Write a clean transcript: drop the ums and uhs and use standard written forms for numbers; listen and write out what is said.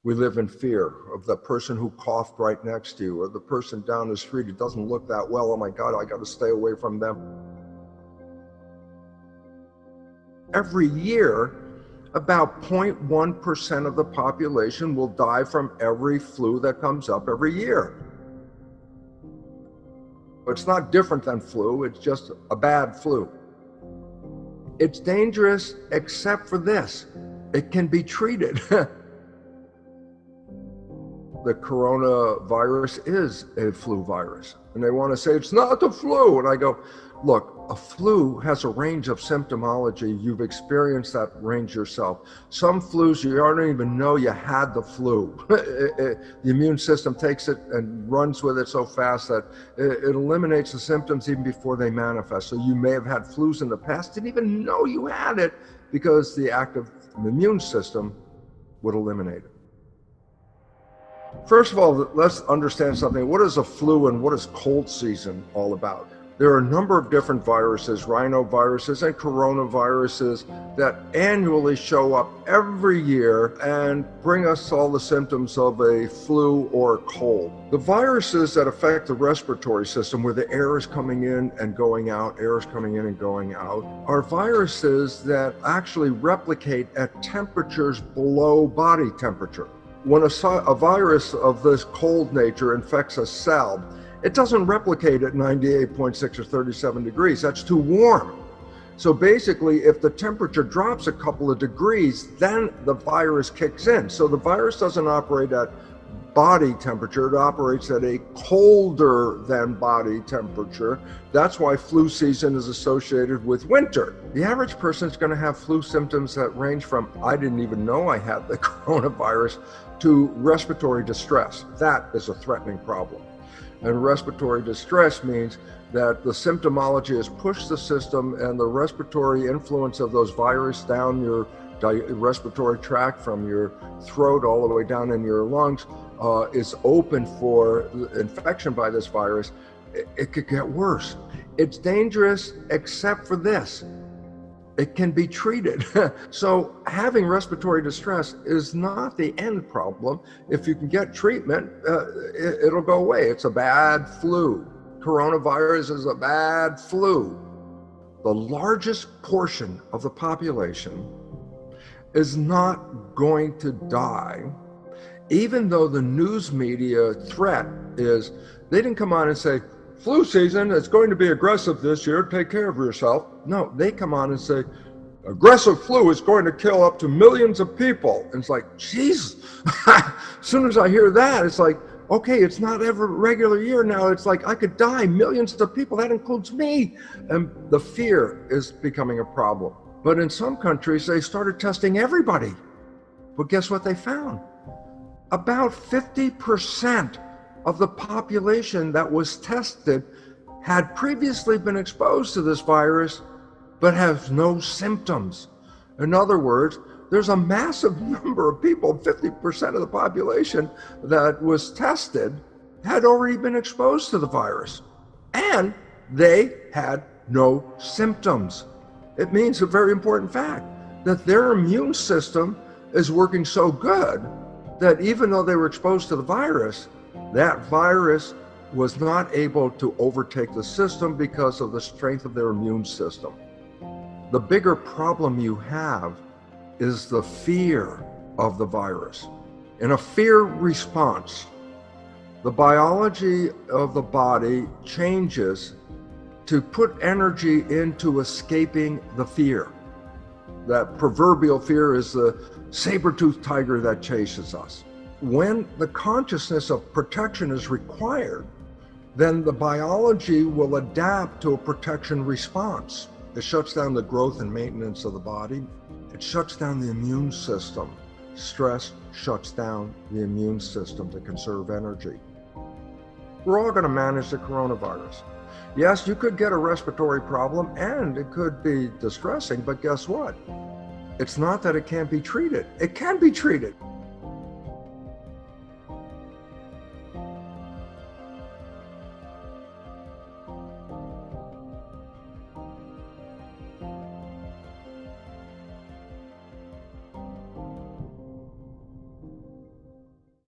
We live in fear of the person who coughed right next to you, or the person down the street who doesn't look that well. Oh my God, I got to stay away from them. Every year, about 0.1% of the population will die from every flu that comes up every year. It's not different than flu, it's just a bad flu. It's dangerous except for this: it can be treated. The coronavirus is a flu virus. And they want to say, it's not the flu. And I go, look, a flu has a range of symptomology. You've experienced that range yourself. Some flus, you don't even know you had the flu. The immune system takes it and runs with it so fast that it eliminates the symptoms even before they manifest. So you may have had flus in the past, didn't even know you had it, because the active immune system would eliminate it. First of all, let's understand something. What is a flu and what is cold season all about? There are a number of different viruses, rhinoviruses and coronaviruses, that annually show up every year and bring us all the symptoms of a flu or a cold. The viruses that affect the respiratory system, where the air is coming in and going out, air is coming in and going out, are viruses that actually replicate at temperatures below body temperature. When a virus of this cold nature infects a cell, it doesn't replicate at 98.6 or 37 degrees. That's too warm. So basically, if the temperature drops a couple of degrees, then the virus kicks in. So the virus doesn't operate at body temperature, it operates at a colder than body temperature. That's why flu season is associated with winter. The average person is going to have flu symptoms that range from, I didn't even know I had the coronavirus, to respiratory distress. That is a threatening problem. And respiratory distress means that the symptomology has pushed the system, and the respiratory influence of those viruses down your respiratory tract from your throat all the way down in your lungs is open for infection by this virus. It could get worse. It's dangerous except for this: it can be treated. So having respiratory distress is not the end problem. If you can get treatment, it'll go away. It's a bad flu. Coronavirus is a bad flu. The largest portion of the population is not going to die, even though the news media threat is, they didn't come on and say, flu season is going to be aggressive this year, take care of yourself. No, they come on and say, aggressive flu is going to kill up to millions of people. And it's like, jeez. As soon as I hear that, it's like, okay, it's not every regular year now. It's like, I could die, millions of people, that includes me. And the fear is becoming a problem. But in some countries, they started testing everybody. But guess what they found? About 50% of the population that was tested had previously been exposed to this virus, but have no symptoms. In other words, there's a massive number of people, 50% of the population that was tested had already been exposed to the virus, and they had no symptoms. It means a very important fact, that their immune system is working so good that even though they were exposed to the virus, that virus was not able to overtake the system because of the strength of their immune system. The bigger problem you have is the fear of the virus. In a fear response, the biology of the body changes to put energy into escaping the fear. That proverbial fear is the saber-toothed tiger that chases us. When the consciousness of protection is required, then the biology will adapt to a protection response. It shuts down the growth and maintenance of the body. It shuts down the immune system. Stress shuts down the immune system to conserve energy. We're all going to manage the coronavirus. Yes, you could get a respiratory problem and it could be distressing, but guess what? It's not that it can't be treated. It can be treated.